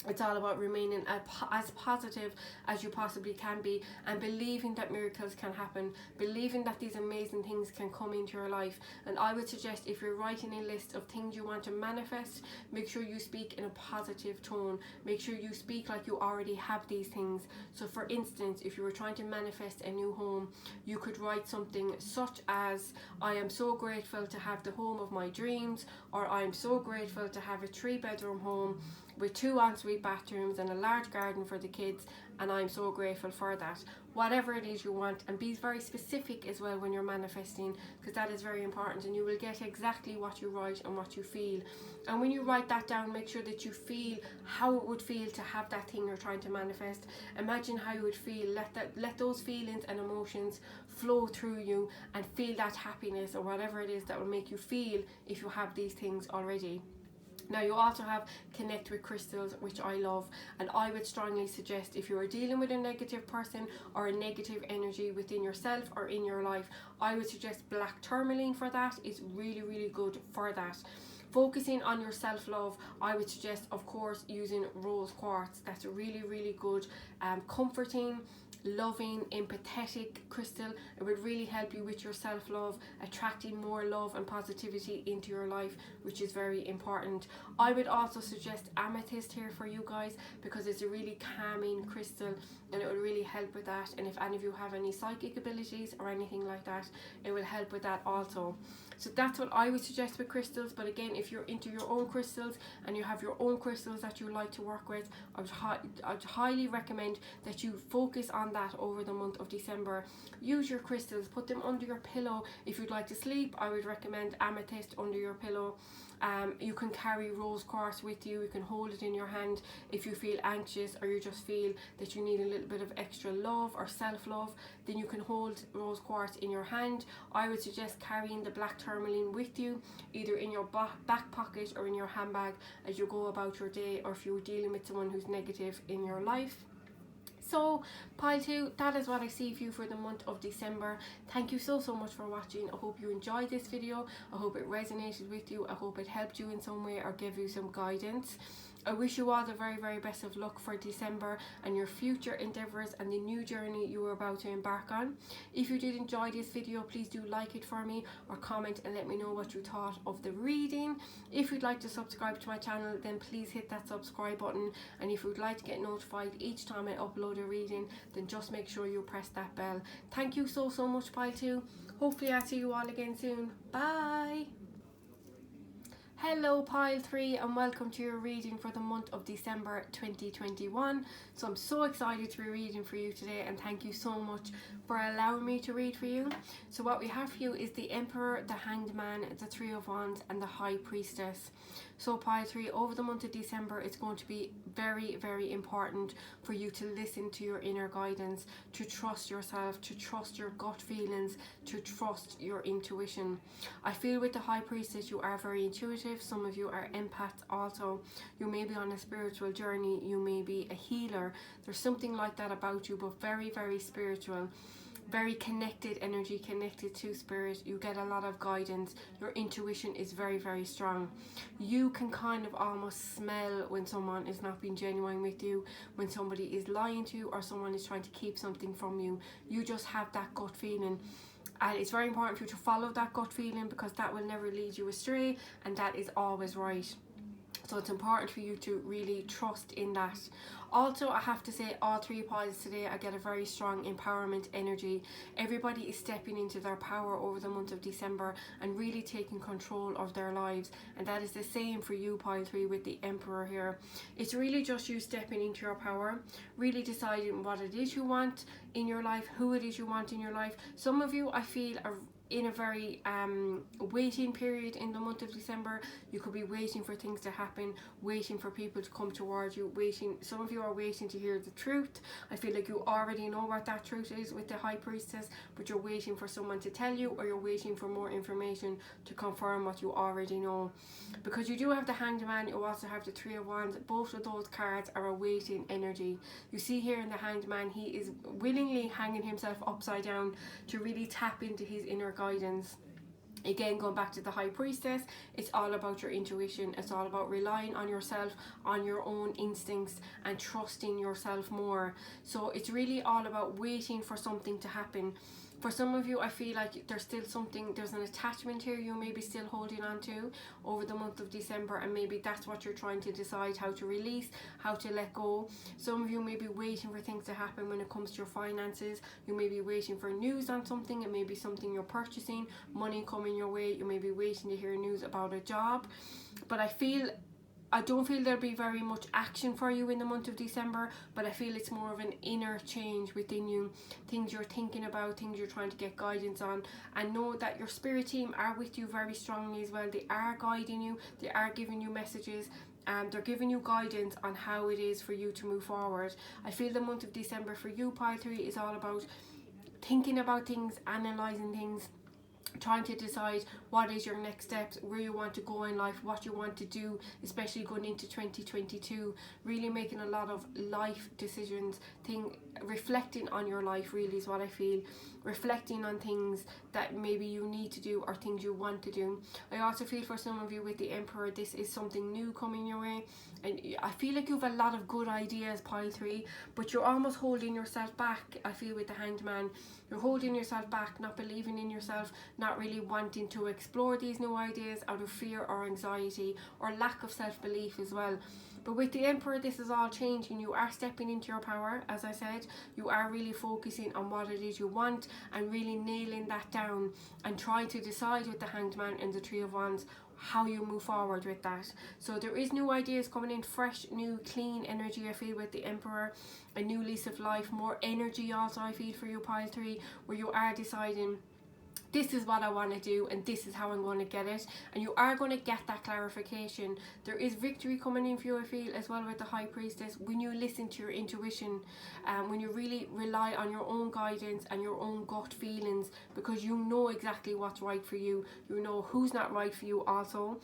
It's all about remaining as positive as you possibly can be, and believing that miracles can happen, believing that these amazing things can come into your life. And I would suggest, if you're writing a list of things you want to manifest, make sure you speak in a positive tone. Make sure you speak like you already have these things. So for instance, if you were trying to manifest a new home, you could write something such as, I am so grateful to have the home of my dreams, or I am so grateful to have a 3-bedroom home with 2 ensuite bathrooms and a large garden for the kids, and I'm so grateful for that. Whatever it is you want, and be very specific as well when you're manifesting, because that is very important, and you will get exactly what you write and what you feel. And when you write that down, make sure that you feel how it would feel to have that thing you're trying to manifest. Imagine how you would feel. Let those feelings and emotions flow through you, and feel that happiness or whatever it is that will make you feel if you have these things already. Now you also have Connect with Crystals, which I love, and I would strongly suggest, if you are dealing with a negative person or a negative energy within yourself or in your life, I would suggest black tourmaline for that. It's really good for that. Focusing on your self-love, I would suggest, of course, using rose quartz. That's really good, comforting, loving, empathetic crystal. It would really help you with your self-love, attracting more love and positivity into your life, which is very important. I would also suggest amethyst here for you guys because it's a really calming crystal and it will really help with that. And if any of you have any psychic abilities or anything like that, it will help with that also. So that's what I would suggest with crystals. But again, if you're into your own crystals and you have your own crystals that you like to work with, I'd highly recommend that you focus on that over the month of December. Use your crystals, put them under your pillow. If you'd like to sleep, I would recommend amethyst under your pillow. You can carry rose quartz with you. You can hold it in your hand if you feel anxious or you just feel that you need a little bit of extra love or self-love. Then you can hold rose quartz in your hand. I would suggest carrying the black tourmaline with you, either in your back pocket or in your handbag as you go about your day, or if you're dealing with someone who's negative in your life. So pile 2, that is what I see for you for the month of December. Thank you so much for watching. I hope you enjoyed this video. I hope it resonated with you. I hope it helped you in some way or gave you some guidance. I wish you all the very best of luck for December and your future endeavours and the new journey you are about to embark on. If you did enjoy this video, please do like it for me or comment and let me know what you thought of the reading. If you'd like to subscribe to my channel, then please hit that subscribe button, and if you'd like to get notified each time I upload a reading, then just make sure you press that bell. Thank you so much, pile 2. Hopefully I'll see you all again soon. Bye. Hello pile 3 and welcome to your reading for the month of December 2021. So I'm so excited to be reading for you today, and thank you so much for allowing me to read for you. So what we have for you is the Emperor, the Hanged Man, the Three of Wands and the High Priestess. So pile 3, over the month of December it's going to be very important for you to listen to your inner guidance, to trust yourself, to trust your gut feelings, to trust your intuition. I feel with the High Priestess you are very intuitive. Some of you are empaths also. You may be on a spiritual journey, you may be a healer. There's something like that about you, but very spiritual. Very connected energy, connected to spirit. You get a lot of guidance. Your intuition is very strong. You can kind of almost smell when someone is not being genuine with you, when somebody is lying to you or someone is trying to keep something from you. You just have that gut feeling. And it's very important for you to follow that gut feeling because that will never lead you astray and that is always right. So it's important for you to really trust in that. Also, I have to say, all 3 piles today, I get a very strong empowerment energy. Everybody is stepping into their power over the month of December and really taking control of their lives. And that is the same for you, pile 3, with the Emperor here. It's really just you stepping into your power, really deciding what it is you want in your life, who it is you want in your life. Some of you, I feel, are in a very waiting period in the month of December. You could be waiting for things to happen, waiting for people to come towards you, waiting. Some of you are waiting to hear the truth. I feel like you already know what that truth is with the High Priestess, but you're waiting for someone to tell you, or you're waiting for more information to confirm what you already know. Because you do have the Hanged Man, you also have the Three of Wands. Both of those cards are a waiting energy. You see here in the Hanged Man, he is willingly hanging himself upside down to really tap into his inner guidance. Again, going back to the High Priestess, it's all about your intuition. It's all about relying on yourself, on your own instincts, and trusting yourself more. So it's really all about waiting for something to happen. For some of you, I feel like there's an attachment here you may be still holding on to over the month of December, and maybe that's what you're trying to decide how to release, how to let go. Some of you may be waiting for things to happen when it comes to your finances. You may be waiting for news on something. It may be something you're purchasing, money coming your way. You may be waiting to hear news about a job. But I don't feel there'll be very much action for you in the month of December, but I feel it's more of an inner change within you, things you're thinking about, things you're trying to get guidance on. And know that your spirit team are with you very strongly as well. They are guiding you, they are giving you messages, and they're giving you guidance on how it is for you to move forward. I feel the month of December for you, pile 3, is all about thinking about things, analysing things, trying to decide what is your next steps, where you want to go in life, what you want to do, especially going into 2022. Really making a lot of life decisions, reflecting on your life really is what I feel. Reflecting on things that maybe you need to do or things you want to do. I also feel for some of you with the Emperor, this is something new coming your way, and I feel like you have a lot of good ideas, pile 3, but you're almost holding yourself back. I feel with the Hanged Man, you're holding yourself back, not believing in yourself, not really wanting to explore these new ideas out of fear or anxiety or lack of self-belief as well. But with the Emperor, this is all changing. You are stepping into your power, as I said. You are really focusing on what it is you want and really nailing that down and trying to decide with the Hanged Man and the Three of Wands how you move forward with that. So there is new ideas coming in, fresh, new, clean energy I feel with the Emperor. A new lease of life, more energy also I feel for you, pile 3, where you are deciding, this is what I want to do and this is how I'm going to get it, and you are going to get that clarification. There is victory coming in for you I feel as well with the High Priestess, when you listen to your intuition, when you really rely on your own guidance and your own gut feelings, because you know exactly what's right for you, you know who's not right for you also.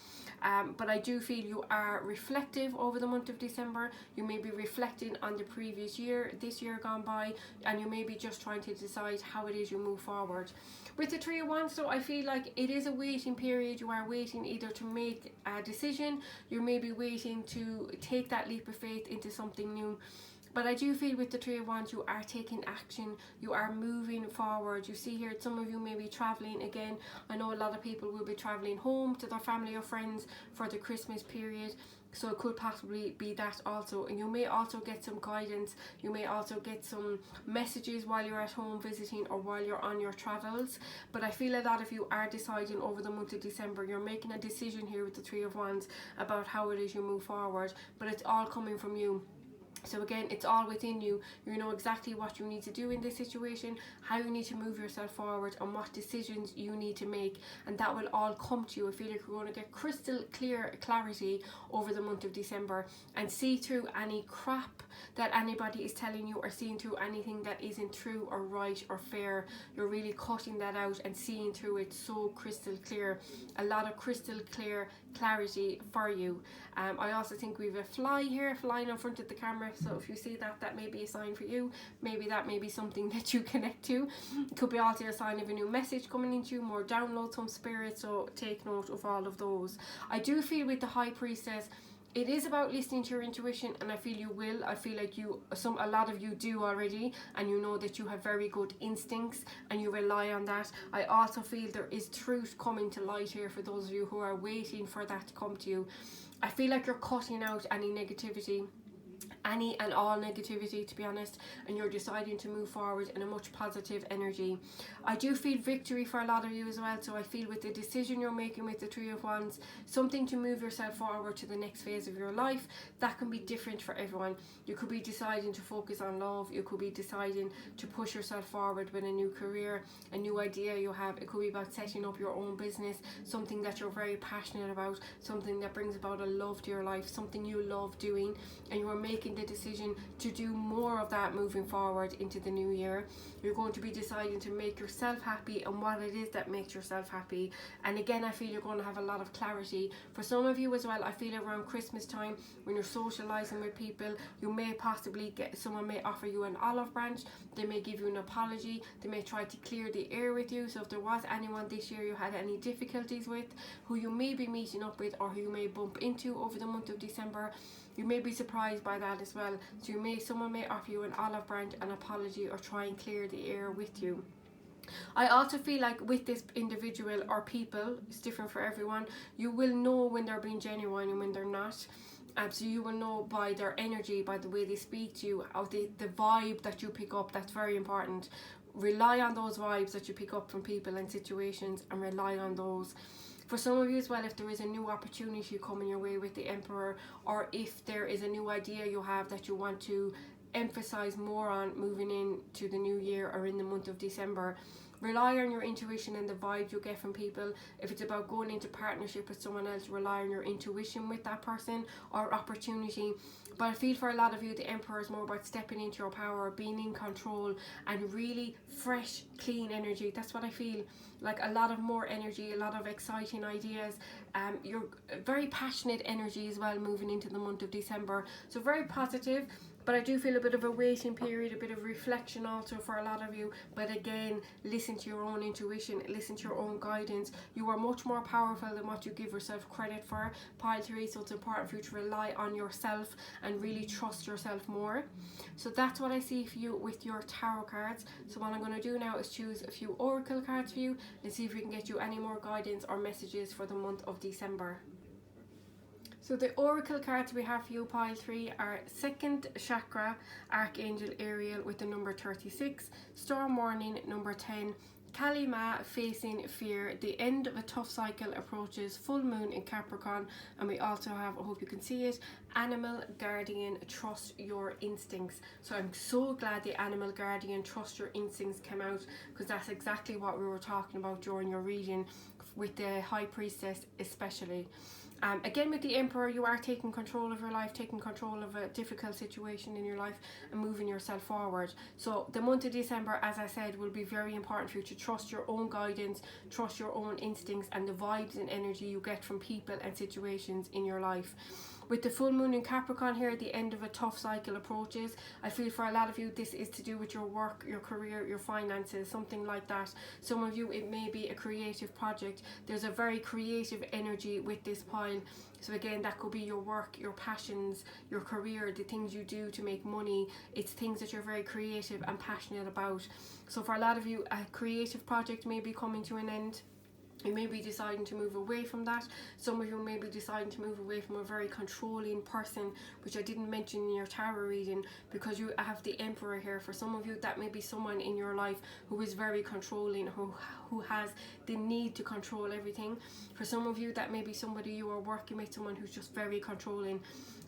But I do feel you are reflective over the month of December. You may be reflecting on the previous year, this year gone by, and you may be just trying to decide how it is you move forward. With the Three of Wands, so I feel like it is a waiting period. You are waiting either to make a decision, you may be waiting to take that leap of faith into something new. But I do feel with the Three of Wands, you are taking action, you are moving forward. You see here, some of you may be traveling again. I know a lot of people will be traveling home to their family or friends for the Christmas period. So it could possibly be that also, and you may also get some guidance, you may also get some messages while you're at home visiting or while you're on your travels. But I feel a lot of you are deciding over the month of December, you're making a decision here with the Three of Wands about how it is you move forward, but it's all coming from you. So again, it's all within you. You know exactly what you need to do in this situation, how you need to move yourself forward, and what decisions you need to make, and that will all come to you. I feel like you're going to get crystal clear clarity over the month of December and see through any crap that anybody is telling you, or seeing through anything that isn't true or right or fair. You're really cutting that out and seeing through it so crystal clear. A lot of crystal clear clarity for you. I also think we have a fly here flying in front of the camera, so if you see that, that may be a sign for you. Maybe that may be something that you connect to. It could be also a sign of a new message coming into you, more downloads from spirit, so take note of all of those. I do feel with the High Priestess, it is about listening to your intuition, and I feel you will. I feel like a lot of you do already, and you know that you have very good instincts and you rely on that. I also feel there is truth coming to light here for those of you who are waiting for that to come to you. I feel like you're cutting out any negativity, any and all negativity, to be honest, and you're deciding to move forward in a much positive energy. I do feel victory for a lot of you as well, so I feel with the decision you're making with the Three of Wands, something to move yourself forward to the next phase of your life. That can be different for everyone. You could be deciding to focus on love, you could be deciding to push yourself forward with a new career, a new idea you have. It could be about setting up your own business, something that you're very passionate about, something that brings about a love to your life, something you love doing, and you are making the decision to do more of that moving forward into the new year. You're going to be deciding to make yourself happy and what it is that makes yourself happy. And again, I feel you're going to have a lot of clarity. For some of you as well, I feel around Christmas time, when you're socializing with people, you may possibly someone may offer you an olive branch, they may give you an apology, they may try to clear the air with you. So if there was anyone this year you had any difficulties with, who you may be meeting up with, or who you may bump into over the month of December, you may be surprised by that as well. So someone may offer you an olive branch, an apology, or try and clear the air with you. I also feel like with this individual or people, it's different for everyone, you will know when they're being genuine and when they're not. So you will know by their energy, by the way they speak to you, how the vibe that you pick up. That's very important. Rely on those vibes that you pick up from people and situations, and rely on those. For some of you as well, if there is a new opportunity coming your way with the Emperor, or if there is a new idea you have that you want to emphasize more on moving into the new year or in the month of December, Rely on your intuition and the vibe you get from people. If it's about going into partnership with someone else, rely on your intuition with that person or opportunity. But I feel for a lot of you, the Emperor is more about stepping into your power, being in control, and really fresh, clean energy. That's what I feel. Like a lot of more energy, a lot of exciting ideas. You're very passionate energy as well moving into the month of December. So very positive. But I do feel a bit of a waiting period, a bit of reflection also for a lot of you. But again, listen to your own intuition, listen to your own guidance. You are much more powerful than what you give yourself credit for, pile 3. So it's important for you to rely on yourself and really trust yourself more. So that's what I see for you with your tarot cards. So what I'm going to do now is choose a few oracle cards for you and see if we can get you any more guidance or messages for the month of December. So the oracle cards we have for you, pile 3, are second chakra, Archangel Ariel with the number 36, storm warning number 10, Kali Ma facing fear, the end of a tough cycle approaches, full moon in Capricorn, and we also have, I hope you can see it, animal guardian, trust your instincts. So I'm so glad the animal guardian, trust your instincts came out, because that's exactly what we were talking about during your reading with the high priestess especially. Again, with the Emperor, you are taking control of your life, taking control of a difficult situation in your life and moving yourself forward. So the month of December, as I said, will be very important for you to trust your own guidance, trust your own instincts and the vibes and energy you get from people and situations in your life. With the full moon in Capricorn here, the end of a tough cycle approaches. I feel for a lot of you, this is to do with your work, your career, your finances, something like that. Some of you, it may be a creative project. There's a very creative energy with this pile. So again, that could be your work, your passions, your career, the things you do to make money. It's things that you're very creative and passionate about. So for a lot of you, a creative project may be coming to an end. You may be deciding to move away from that. Some of you may be deciding to move away from a very controlling person, which I didn't mention in your tarot reading, because you have the Emperor here. For some of you, that may be someone in your life who is very controlling, who has the need to control everything. For some of you, that may be somebody you are working with, someone who's just very controlling,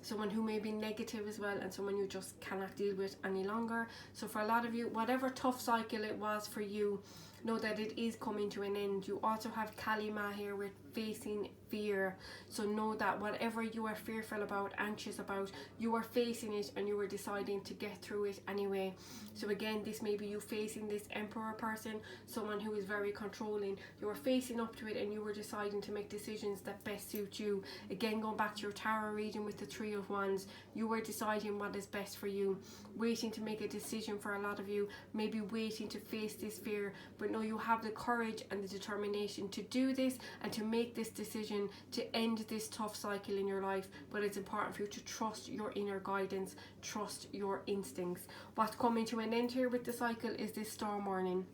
someone who may be negative as well, and someone you just cannot deal with any longer. So for a lot of you, whatever tough cycle it was for you, know that it is coming to an end. You also have Kali Ma here with facing fear. So know that whatever you are fearful about, anxious about, you are facing it and you are deciding to get through it anyway. So again, this may be you facing this Emperor person, someone who is very controlling. You are facing up to it and you were deciding to make decisions that best suit you. Again, going back to your tarot reading with the Three of Wands, you were deciding what is best for you, waiting to make a decision. For a lot of you, maybe waiting to face this fear, but no, you have the courage and the determination to do this and to make this decision to end this tough cycle in your life. But it's important for you to trust your inner guidance, trust your instincts. What's coming to an end here with the cycle is this storm warning.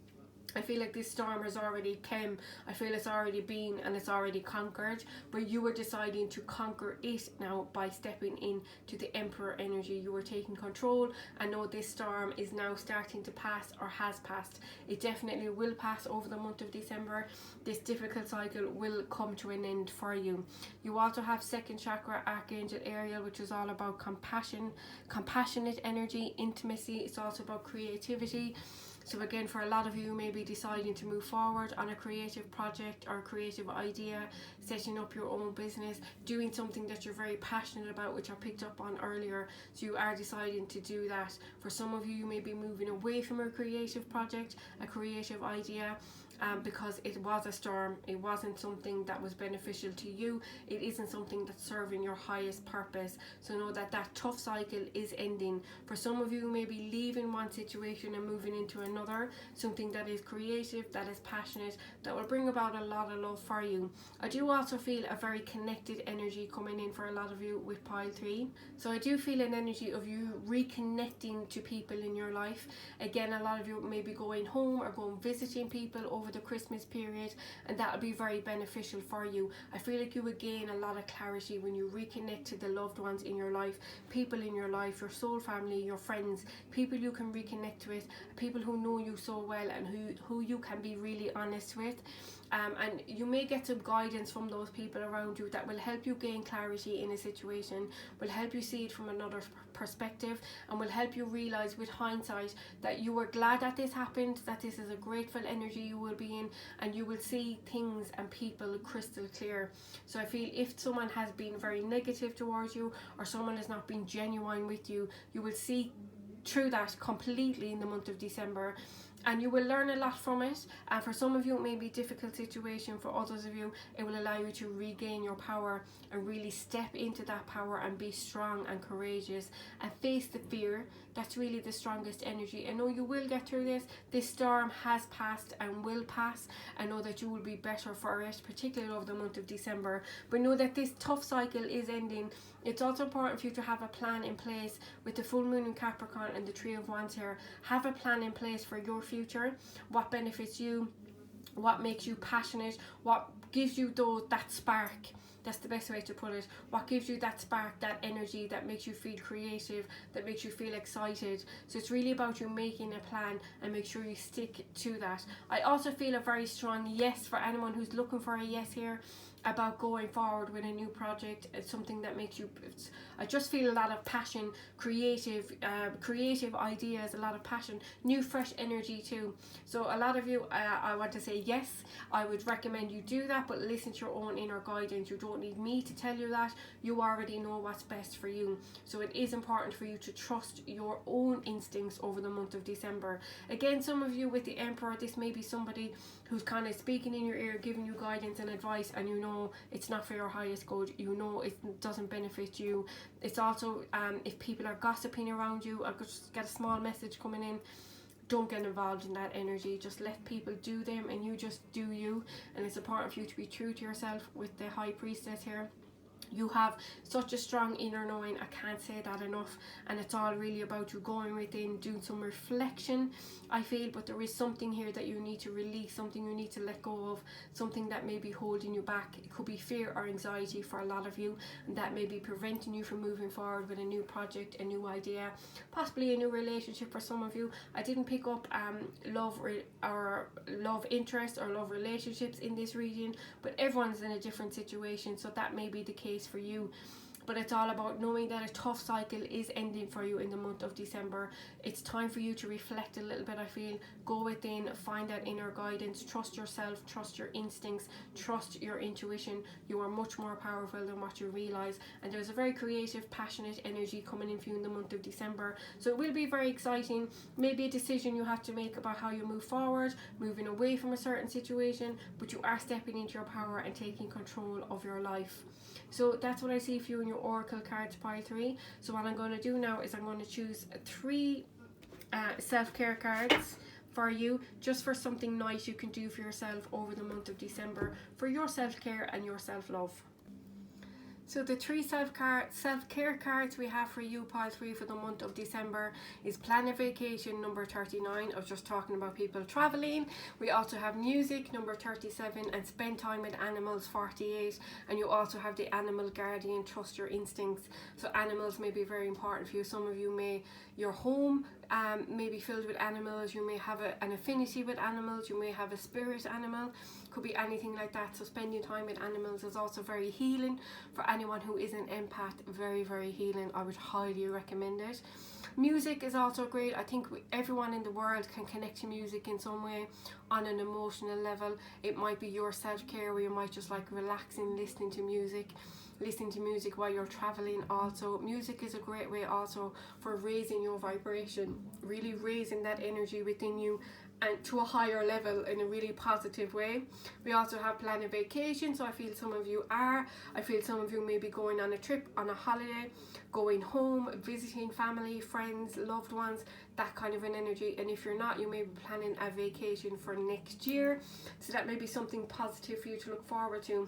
I feel like this storm has already come. I feel it's already been and it's already conquered, but you are deciding to conquer it now by stepping in to the Emperor energy. You are taking control and know this storm is now starting to pass or has passed. It definitely will pass over the month of December. This difficult cycle will come to an end for you. You also have second chakra, Archangel Ariel, which is all about compassion, compassionate energy, intimacy. It's also about creativity. So again, for a lot of you, may be deciding to move forward on a creative project or a creative idea, setting up your own business, doing something that you're very passionate about, which I picked up on earlier. So you are deciding to do that. For some of you, you may be moving away from a creative project, a creative idea, because it was a storm. It wasn't something that was beneficial to you. It isn't something that's serving your highest purpose. So know that that tough cycle is ending. For some of you, maybe leaving one situation and moving into another, something that is creative, that is passionate, that will bring about a lot of love for you. I do also feel a very connected energy coming in for a lot of you with pile 3. So I do feel an energy of you reconnecting to people in your life. Again, a lot of you may be going home or going visiting people over the Christmas period, and that will be very beneficial for you. I feel like you will gain a lot of clarity when you reconnect to the loved ones in your life, people in your life, your soul family, your friends, people you can reconnect with, people who know you so well and who you can be really honest with. And you may get some guidance from those people around you that will help you gain clarity in a situation, will help you see it from another perspective, and will help you realize with hindsight that you were glad that this happened, that this is a grateful energy you will be in, and you will see things and people crystal clear. So I feel if someone has been very negative towards you, or someone has not been genuine with you, you will see through that completely in the month of December, and you will learn a lot from it. And for some of you it may be a difficult situation, for others of you it will allow you to regain your power and really step into that power and be strong and courageous and face the fear. That's really the strongest energy. I know you will get through this. This storm has passed and will pass. I know that you will be better for it, particularly over the month of December. But know that this tough cycle is ending. It's also important for you to have a plan in place with the full moon in Capricorn and the Three of Wands here. Have a plan in place for your future, what benefits you, what makes you passionate, what gives you that spark. That's the best way to put it. What gives you that spark, that energy that makes you feel creative, that makes you feel excited. So it's really about you making a plan and make sure you stick to that. I also feel a very strong yes for anyone who's looking for a yes here about going forward with a new project. It's something that makes you, I just feel a lot of passion, creative ideas, a lot of passion, new fresh energy too. So a lot of you, I want to say yes, I would recommend you do that, but listen to your own inner guidance. You don't need me to tell you that. You already know what's best for you. So it is important for you to trust your own instincts over the month of December. Again, some of you with the Emperor, this may be somebody who's kind of speaking in your ear, giving you guidance and advice, and you know it's not for your highest good. You know it doesn't benefit you. It's also if people are gossiping around you, I could just get a small message coming in, don't get involved in that energy. Just let people do them and you just do you. And it's important for you to be true to yourself with the High Priestess here. You have such a strong inner knowing, I can't say that enough, and it's all really about you going within, doing some reflection, I feel. But there is something here that you need to release, something you need to let go of, something that may be holding you back. It could be fear or anxiety for a lot of you, and that may be preventing you from moving forward with a new project, a new idea, possibly a new relationship for some of you. I didn't pick up love interest or love relationships in this reading, but everyone's in a different situation, so that may be the case for you. But it's all about knowing that a tough cycle is ending for you in the month of December. It's time for you to reflect a little bit, I feel. Go within, find that inner guidance, trust yourself, trust your instincts, trust your intuition. You are much more powerful than what you realize, and there's a very creative, passionate energy coming in for you in the month of December. So it will be very exciting. Maybe a decision you have to make about how you move forward, moving away from a certain situation, but you are stepping into your power and taking control of your life. So that's what I see for you in your Oracle cards pile 3. So what I'm going to do now is I'm going to choose 3 self-care cards for you, just for something nice you can do for yourself over the month of December for your self-care and your self-love. So the 3 self-care cards we have for you, pile 3, for the month of December is Plan a Vacation, number 39. I was just talking about people traveling. We also have Music, number 37, and Spend Time with Animals, 48. And you also have the Animal Guardian, Trust Your Instincts. So animals may be very important for you. Some of you your home may be filled with animals. You may have an affinity with animals. You may have a spirit animal. Could be anything like that. So spending time with animals is also very healing for anyone who is an empath. Very, very healing. I would highly recommend it. Music is also great. I think everyone in the world can connect to music in some way on an emotional level. It might be your self-care where you might just like relaxing, listening to music while you're traveling. Also, music is a great way also for raising your vibration, really raising that energy within you and to a higher level in a really positive way. We also have Plan a Vacation, so I feel some of you may be going on a trip, on a holiday, going home, visiting family, friends, loved ones, that kind of an energy. And if you're not, you may be planning a vacation for next year, so that may be something positive for you to look forward to.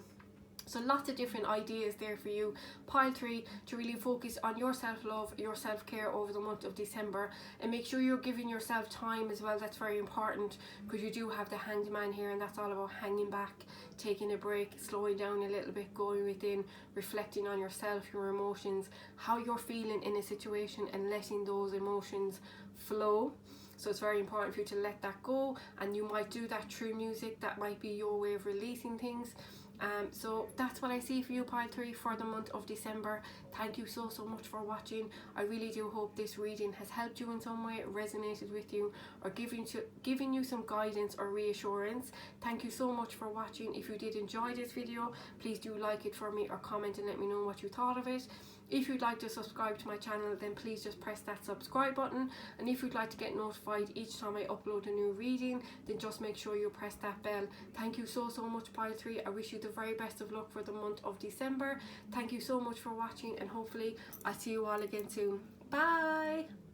So lots of different ideas there for you, pile 3, to really focus on your self-love, your self-care over the month of December, and make sure you're giving yourself time as well. That's very important, because you do have the Hanged Man here, and that's all about hanging back, taking a break, slowing down a little bit, going within, reflecting on yourself, your emotions, how you're feeling in a situation, and letting those emotions flow. So it's very important for you to let that go, and you might do that through music. That might be your way of releasing things. So that's what I see for you, pile 3, for the month of December. Thank you so much for watching. I really do hope this reading has helped you in some way, resonated with you, or giving you some guidance or reassurance. Thank you so much for watching. If you did enjoy this video, please do like it for me or comment and let me know what you thought of it. If you'd like to subscribe to my channel, then please just press that subscribe button. And if you'd like to get notified each time I upload a new reading, then just make sure you press that bell. Thank you so much, pile 3. I wish you the very best of luck for the month of December. Thank you so much for watching, and hopefully I'll see you all again soon. Bye!